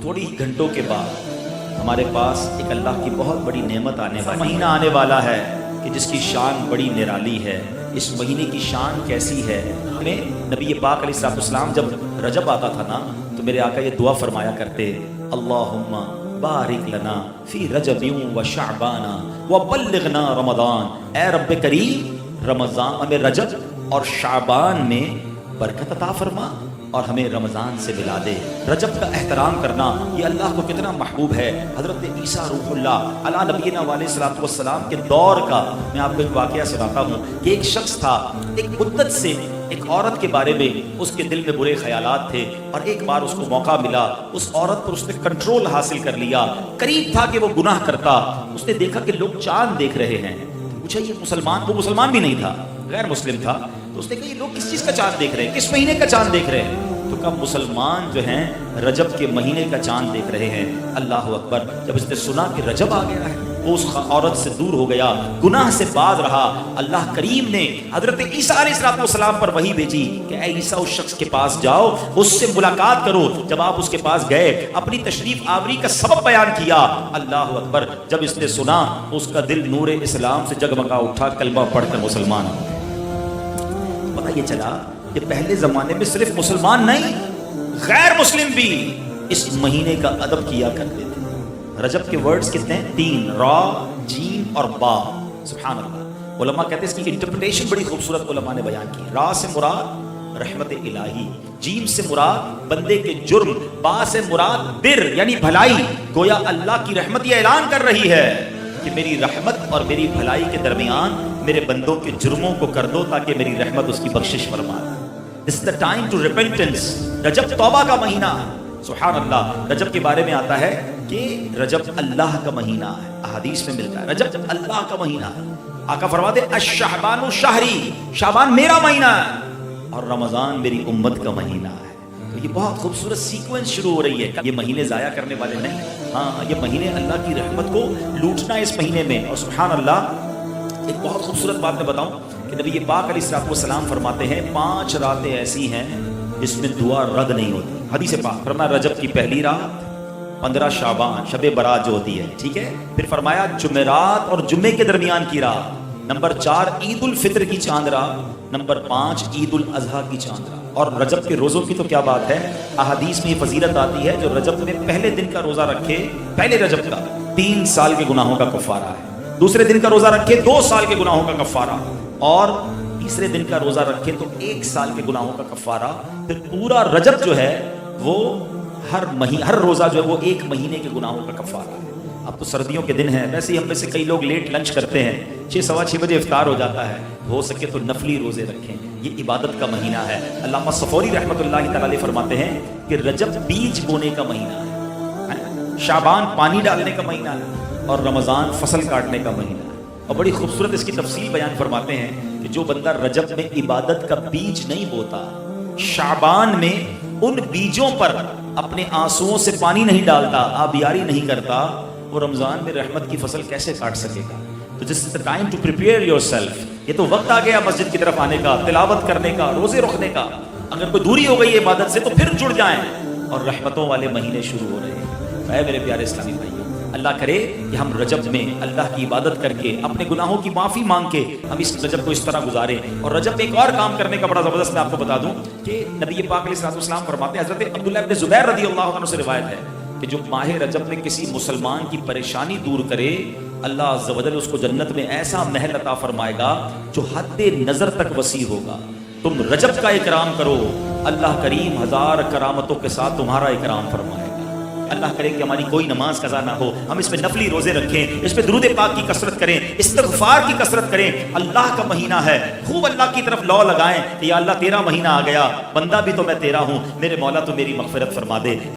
تھوڑی ہی گھنٹوں کے بعد ہمارے پاس ایک اللہ کی بہت بڑی نعمت آنے والی مہینہ آنے والا ہے کہ جس کی شان بڑی نرالی ہے۔ اس مہینے کی شان کیسی ہے؟ ہمیں نبی پاک علیہ السلام جب رجب آتا تھا نا تو میرے آقا یہ دعا فرمایا کرتے، اللہم بارک لنا فی رجب و شعبان و بلغنا رمضان۔ اے رب کریم رمضان ہمیں رجب اور شعبان میں برکت عطا فرما اور ہمیں رمضان سے ملا دے۔ رجب کا احترام کرنا یہ اللہ کو کتنا محبوب ہے۔ حضرت عیسیٰ روح اللہ علی نبینا علیہ الصلوۃ والسلام کے دور کا میں آپ کو ایک واقعہ سناتا ہوں کہ ایک شخص تھا، ایک مدت سے ایک عورت کے بارے میں اس کے دل میں برے خیالات تھے، اور ایک بار اس کو موقع ملا، اس عورت پر اس نے کنٹرول حاصل کر لیا۔ قریب تھا کہ وہ گناہ کرتا۔ اس نے دیکھا کہ لوگ چاند دیکھ رہے ہیں، پوچھا یہ مسلمان؟ وہ مسلمان بھی نہیں تھا، غیر مسلم تھا۔ تو اس نے کہا یہ لوگ کس چیز کا چاند دیکھ رہے ہیں، کس مہینے کا چاند دیکھ رہے ہیں؟ تو کہا مسلمان جو ہیں رجب کے مہینے کا چاند دیکھ رہے ہیں۔ اللہ اکبر! جب اس نے سنا کہ رجب آ گیا ہے وہ اس عورت سے دور ہو گیا، گناہ سے باز رہا۔ اللہ کریم نے حضرت عیسیٰ علیہ السلام پر وحی بھیجی کہ اے عیسیٰ اس شخص کے پاس جاؤ، اس سے ملاقات کرو۔ جب آپ اس کے پاس گئے، اپنی تشریف آوری کا سبب بیان کیا۔ اللہ اکبر! جب اس نے سنا اس کا دل نور اسلام سے جگمگا اٹھا، کلمہ پڑھ کر مسلمان ہو گیا۔ پتہ یہ چلا کہ پہلے زمانے میں صرف مسلمان نہیں، غیر مسلم بھی اس مہینے کا ادب کیا کرتے تھے۔ رجب کے ورڈز کتنے ہیں؟ 3، را، جیم اور با۔ سبحان اللہ! علماء کہتے ہیں اس کی انٹرپریٹیشن بڑی خوبصورت علماء نے بیان کی۔ را سے مراد رحمت الہی، جیم سے مراد بندے کے جرم، با سے مراد بر یعنی بھلائی۔ گویا اللہ کی رحمت یہ اعلان کر رہی ہے کہ میری رحمت اور میری بھلائی کے درمیان میرے بندوں کے جرموں کو کر دو تاکہ میری رحمت اس کی بخشش فرما دے۔ This is the time to repentance۔ رجب توبہ کا مہینہ ہے۔ سبحان اللہ! رجب کے بارے میں آتا ہے کہ رجب اللہ کا مہینہ ہے، احادیث میں ملتا ہے رجب اللہ کا مہینہ ہے۔ آقا فرماتے الشعبان شہری، شعبان میرا مہینہ ہے اور رمضان میری امت کا مہینہ ہے۔ تو یہ بہت خوبصورت سیکوینس شروع ہو رہی ہے۔ یہ مہینے ضائع کرنے والے نہیں، ہاں یہ مہینے اللہ کی رحمت کو لوٹنا ہے اس مہینے میں۔ اور سبحان اللہ! ایک بہت خوبصورت بات میں بتاؤں کہ نبی پاک علیہ السلام فرماتے ہیں 5 راتیں ایسی ہیں جس میں دعا رد نہیں ہوتی۔ حدیث پاک فرمایا رجب کی پہلی رات، 15 شعبان شب برات جو ہوتی ہے، ٹھیک ہے، پھر فرمایا جمعرات اور جمعے کے درمیان کی رات، نمبر 4 عید الفطر کی چاند رات، نمبر 5 عید الاضحیٰ کی چاند رات۔ اور رجب کے روزوں کی تو کیا بات ہے، احادیث میں یہ فضیلت آتی ہے جو رجب میں پہلے دن کا روزہ رکھے، پہلے رجب کا 3 سال کے گناہوں کا کفارہ ہے، دوسرے دن کا روزہ رکھے 2 سال کے گناہوں کا کفارہ، اور تیسرے دن کا روزہ رکھے تو 1 سال کے گناہوں کا کفارہ۔ پھر پورا رجب جو ہے وہ ہر روزہ جو ہے وہ 1 مہینے کے گناہوں کا کفارہ ہے۔ اب تو سردیوں کے دن ہیں، ویسے ہی ہم میں سے کئی لوگ لیٹ لنچ کرتے ہیں، 6 سوا 6 بجے افطار ہو جاتا ہے، ہو سکے تو نفلی روزے رکھیں، یہ عبادت کا مہینہ ہے۔ علامہ صفوری رحمۃ اللہ تعالی علیہ فرماتے ہیں کہ رجب بیج بونے کا مہینہ ہے، شعبان پانی ڈالنے کا مہینہ ہے، اور رمضان فصل کاٹنے کا مہینہ ہے۔ اور بڑی خوبصورت اس کی تفصیل بیان فرماتے ہیں کہ جو بندہ رجب میں عبادت کا بیج نہیں بوتا، شعبان میں ان بیجوں پر اپنے آنسوؤں سے پانی نہیں ڈالتا، آبیاری نہیں کرتا، وہ رمضان میں رحمت کی فصل کیسے کاٹ سکے گا؟ تو جس از the time to prepare yourself۔ یہ تو وقت آ گیا مسجد کی طرف آنے کا، تلاوت کرنے کا، روزے رکھنے کا۔ اگر کوئی دوری ہو گئی ہے عبادت سے تو پھر جڑ جائیں، اور رحمتوں والے مہینے شروع ہو رہے ہیں۔ اے میرے پیارے اسلامی بھائیوں، اللہ کرے کہ ہم رجب میں اللہ کی عبادت کر کے، اپنے گناہوں کی معافی مانگ کے ہم اس رجب کو اس طرح گزاریں۔ اور رجب میں ایک اور کام کرنے کا بڑا زبردست میں آپ کو بتا دوں کہ نبی پاک علیہ السلام فرماتے ہیں، حضرت عبداللہ ابن زبیر رضی اللہ عنہ سے روایت ہے کہ جو ماہ رجب میں کسی مسلمان کی پریشانی دور کرے، اللہ عز و جل اس کو جنت میں ایسا محل عطا فرمائے گا جو حد نظر تک وسیع ہوگا۔ تم رجب کا اکرام کرو، اللہ کریم 1000 کرامتوں کے ساتھ تمہارا اکرام فرمائے گا۔ اللہ کرے کہ ہماری کوئی نماز قضا نہ ہو، ہم اس میں نفلی روزے رکھیں، اس میں درود پاک کی کثرت کریں، استغفار کی کثرت کریں۔ اللہ کا مہینہ ہے، خوب اللہ کی طرف لو لگائیں کہ یا اللہ تیرا مہینہ آ گیا، بندہ بھی تو میں تیرا ہوں، میرے مولا تو میری مغفرت فرما دے۔